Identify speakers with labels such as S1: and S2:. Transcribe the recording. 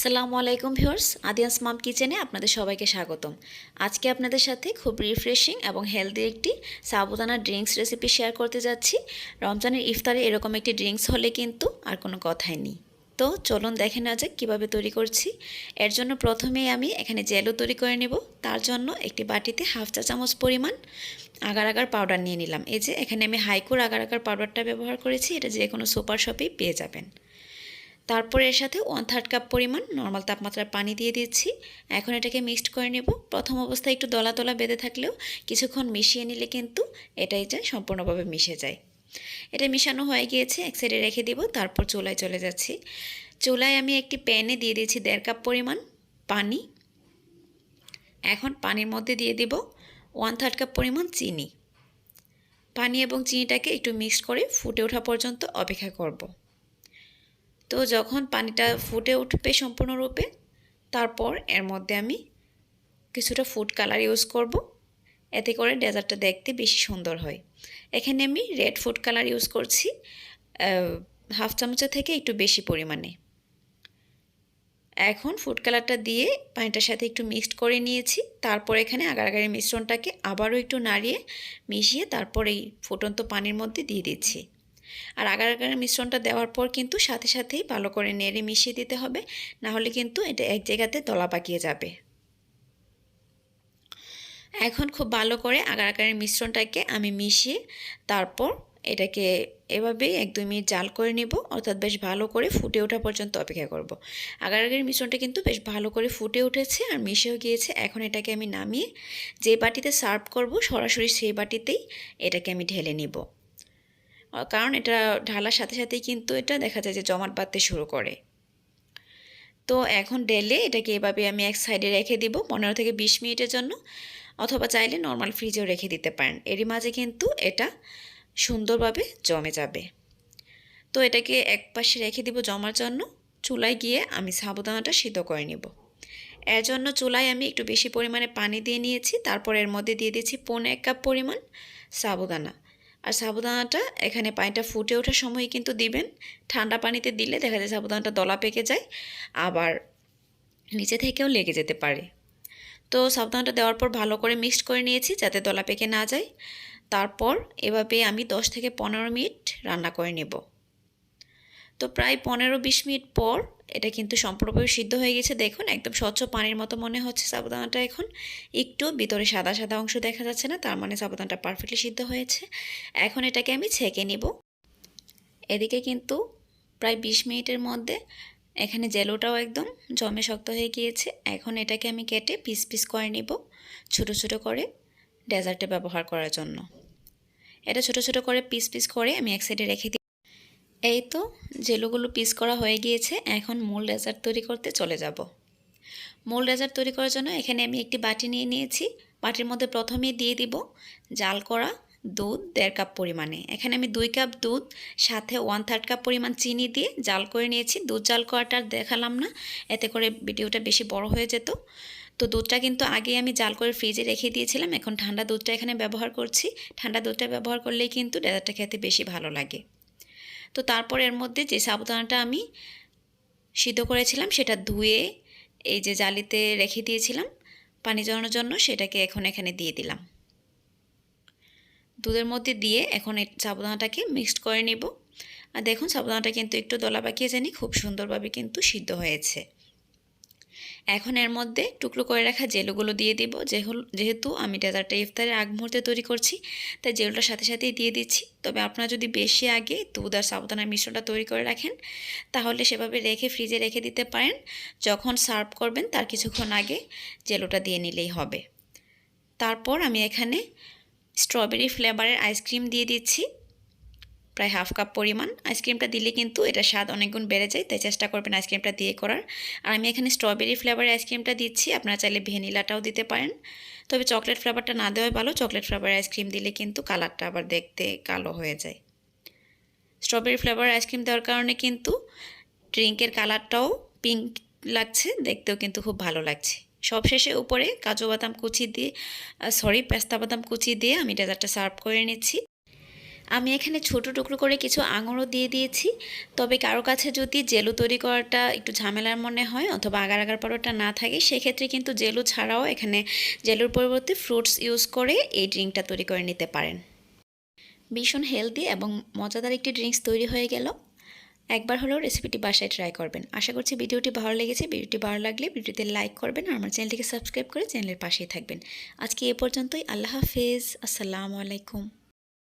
S1: আসসালামু আলাইকুম ভিউয়ার্স, আদিয়ান্স মাম কিচেনে আপনাদের সবাইকে স্বাগতম। আজকে আপনাদের সাথে খুব রিফ্রেশিং এবং হেলদি একটি সাবুদানা ড্রিঙ্কস রেসিপি শেয়ার করতে যাচ্ছি। রমজানের ইফতারে এরকম একটি ড্রিঙ্কস হলে কিন্তু আর কোনো কথাই নেই। তো চলুন দেখে নেওয়া যাক কীভাবে তৈরি করছি। এর জন্য প্রথমেই আমি এখানে জেলো তৈরি করে নেব। তার জন্য একটি বাটিতে হাফ চা চামচ পরিমাণ আগার আগার পাউডার নিয়ে নিলাম। এই যে এখানে আমি হাইকুর আগার আগার পাউডারটা ব্যবহার করেছি, এটা যে কোনো সুপার শপেই পেয়ে যাবেন। তারপরে এর সাথে 1/3 কাপ পরিমাণ নর্মাল তাপমাত্রার পানি দিয়ে দিচ্ছি। এখন এটাকে মিক্সড করে নেব। প্রথম অবস্থায় একটু দলা দলা বেঁধে থাকলেও কিছুক্ষণ মিশিয়ে নিলে কিন্তু এটাই যায় সম্পূর্ণভাবে মিশে যায়। এটা মিশানো হয়ে গিয়েছে, এক সাইডে রেখে দিব। তারপর চুলায় চলে যাচ্ছি। চুলায় আমি একটি প্যানে দিয়ে দিয়েছি 1/2 কাপ পরিমাণ পানি। এখন পানির মধ্যে দিয়ে দিব 1/3 কাপ পরিমাণ চিনি। পানি এবং চিনিটাকে একটু মিক্সড করে ফুটে ওঠা পর্যন্ত অপেক্ষা করব। তো যখন পানিটা ফুটে উঠবে সম্পূর্ণরূপে, তারপর এর মধ্যে আমি কিছুটা ফুড কালার ইউজ করব। এতে করে ডেজার্টটা দেখতে বেশি সুন্দর হয়। এখানে আমি রেড ফুড কালার ইউজ করছি হাফ চামচের থেকে একটু বেশি পরিমাণে। এখন ফুড কালারটা দিয়ে পানিটার সাথে একটু মিক্সড করে নিয়েছি। তারপর এখানে আগার আগারের মিশ্রণটাকে আবারও একটু নাড়িয়ে মিশিয়ে তারপর এই ফুটন্ত পানির মধ্যে দিয়ে দিচ্ছি। আর আগার আগারের মিশ্রণটা দেওয়ার পর কিন্তু সাথে সাথেই ভালো করে নেড়ে মিশিয়ে দিতে হবে, না হলে কিন্তু এটা এক জায়গাতে দলা পাকিয়ে যাবে। এখন খুব ভালো করে আগার আগারের মিশ্রণটাকে আমি মিশিয়ে তারপর এটাকে এভাবেই 1-2 মিনিট জাল করে নিব, অর্থাৎ বেশ ভালো করে ফুটে ওঠা পর্যন্ত অপেক্ষা করব। আগার আগারের মিশ্রণটা কিন্তু বেশ ভালো করে ফুটে উঠেছে আর মিশেও গিয়েছে। এখন এটাকে আমি নামিয়ে যে বাটিতে সার্ভ করব সরাসরি সেই বাটিতেই এটাকে আমি ঢেলে নিব, কারণ এটা ঢালার সাথে সাথেই কিন্তু এটা দেখা যায় যে জমাট বাঁধতে শুরু করে। তো এখন ঢেলে এটাকে এভাবে আমি এক সাইডে রেখে দিব 15 থেকে 20 মিনিটের জন্য, অথবা চাইলে নর্মাল ফ্রিজেও রেখে দিতে পারেন। এরই মাঝে কিন্তু এটা সুন্দরভাবে জমে যাবে। তো এটাকে এক পাশে রেখে দিব জমার জন্য। চুলায় গিয়ে আমি সাবুদানাটা সিদ্ধ করে নিব। এর জন্য চুলায় আমি একটু বেশি পরিমাণে পানি দিয়ে নিয়েছি। তারপর এর মধ্যে দিয়ে দিয়েছি 1.25 কাপ পরিমাণ সাবুদানা। আর সাবুদানাটা এখানে পানিটা ফুটে ওঠার সময় কিন্তু দিবেন। ঠান্ডা পানিতে দিলে দেখা যায় সাবুদানাটা দলা পেকে যায়, আবার নিচে থেকেও লেগে যেতে পারে। তো সাবুদানাটা দেওয়ার পর ভালো করে মিক্সড করে নিয়েছি যাতে দলা পেকে না যায়। তারপর এভাবে আমি 10 থেকে 15 মিনিট রান্না করে নেব। তো প্রায় 15-20 মিনিট পর এটা কিন্তু সম্পূর্ণভাবে সিদ্ধ হয়ে গেছে। দেখুন একদম স্বচ্ছ পানির মতো মনে হচ্ছে সাবুদানাটা। এখন একটু ভিতরে সাদা সাদা অংশ দেখা যাচ্ছে না, তার মানে সাবুদানাটা পারফেক্টলি সিদ্ধ হয়েছে। এখন এটাকে আমি ছেঁকে নিব। এদিকে কিন্তু প্রায় 20 মিনিটের মধ্যে এখানে জেলোটাও একদম জমে শক্ত হয়ে গিয়েছে। এখন এটাকে আমি কেটে পিস পিস করে নিব, ছোট ছোট করে ডেজার্টে ব্যবহার করার জন্য। এটা ছোট ছোট করে পিস পিস করে আমি এক সাইডে রেখে দিই। এই তো জেলোগুলো পিস করা হয়ে গিয়েছে। এখন মূল ডেজার্ট তৈরি করতে চলে যাব। মূল ডেজার্ট তৈরি করার জন্য এখানে আমি একটি বাটি নিয়ে নিয়েছি। বাটির মধ্যে প্রথমেই দিয়ে দিব জাল করা দুধ 1.5 কাপ পরিমাণে। এখানে আমি 2 কাপ দুধ সাথে 1/3 কাপ পরিমাণ চিনি দিয়ে জাল করে নিয়েছি। দুধ জাল করাটা দেখালাম না, এতে করে ভিডিওটা বেশি বড় হয়ে যেত। তো দুধটা কিন্তু আগে আমি জাল করে ফ্রিজে রেখে দিয়েছিলাম। এখন ঠান্ডা দুধটা এখানে ব্যবহার করছি। ঠান্ডা দুধটা ব্যবহার করলেই কিন্তু ডেজার্টটা খেতে বেশি ভালো লাগে। তো তারপর এর মধ্যে যে সাবুদানাটা আমি সিদ্ধ করেছিলাম সেটা ধুয়ে এই যে জালিতে রেখে দিয়েছিলাম পানি জমানোর জন্য, সেটাকে এখন এখানে দিয়ে দিলাম। দুধের মধ্যে দিয়ে এখন এই সাবুদানাটাকে মিক্সড করে নিব। আর দেখুন সাবুদানাটা কিন্তু একটু দলা পাকিয়ে জানি খুব সুন্দরভাবে কিন্তু সিদ্ধ হয়েছে। এখন এর মধ্যে টুকরো করে রাখা জেলোগুলো দিয়ে দিব। যেহেতু আমি ডেজার্টটা ইফতারের আগ মুহূর্তে তৈরি করছি, তাই জেলোটার সাথে সাথেই দিয়ে দিচ্ছি। তবে আপনারা যদি বেশি আগে দুধ আর সাবুদানার মিশ্রণটা তৈরি করে রাখেন, তাহলে সেভাবে রেখে ফ্রিজে রেখে দিতে পারেন। যখন সার্ভ করবেন তার কিছুক্ষণ আগে জেলোটা দিয়ে নিলেই হবে। তারপর আমি এখানে স্ট্রবেরি ফ্লেভারের আইসক্রিম দিয়ে দিচ্ছি প্রায় হাফ কাপ পরিমাণ। আইসক্রিমটা দিলে কিন্তু এটা স্বাদ অনেক গুণ বেড়ে যায়, তাই চেষ্টা করবেন আইসক্রিমটা দিয়ে করার। আর আমি এখানে স্ট্রবেরি ফ্লেভারের আইসক্রিমটা দিচ্ছি, আপনারা চাইলে ভ্যানিলাটাও দিতে পারেন। তবে চকলেট ফ্লেভারটা না দেওয়াই ভালো। চকলেট ফ্লেভারের আইসক্রিম দিলে কিন্তু কালারটা আবার দেখতে কালো হয়ে যায়। স্ট্রবেরি ফ্লেভারের আইসক্রিম দেওয়ার কারণে কিন্তু ড্রিঙ্কের কালারটাও পিঙ্ক লাগছে, দেখতেও কিন্তু খুব ভালো লাগছে। সবশেষে উপরে কাজু বাদাম কুচি দিয়ে পেস্তা বাদাম কুচি দিয়ে আমি ডেজার্টটা সার্ভ করে নিচ্ছি। আমি এখানে ছোট টুকরো করে কিছু আঙুরও দিয়ে দিয়েছি। তবে কারো কাছে যদি জেলো তৈরি করাটা একটু ঝামেলার মনে হয় অথবা আগার আগার পরোটা না থাকে, সেক্ষেত্রে কিন্তু জেলো ছাড়াও এখানে জেলোর পরিবর্তে ফ্রুটস ইউজ করে এই ড্রিঙ্কটা তৈরি করে নিতে পারেন। ভীষণ হেলদি এবং মজাদার একটি ড্রিঙ্কস তৈরি হয়ে গেল। একবার হলেও রেসিপিটি বাসায় ট্রাই করবেন। আশা করছি ভিডিওটি ভালো লেগেছে। ভিডিওটি ভালো লাগলে ভিডিওতে লাইক করবেন আর আমার চ্যানেলটিকে সাবস্ক্রাইব করে চ্যানেলের পাশেই থাকবেন। আজকে এ পর্যন্তই। আল্লাহ হাফেজ। আসসালামু আলাইকুম।